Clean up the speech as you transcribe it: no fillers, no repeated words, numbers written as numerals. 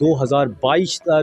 2022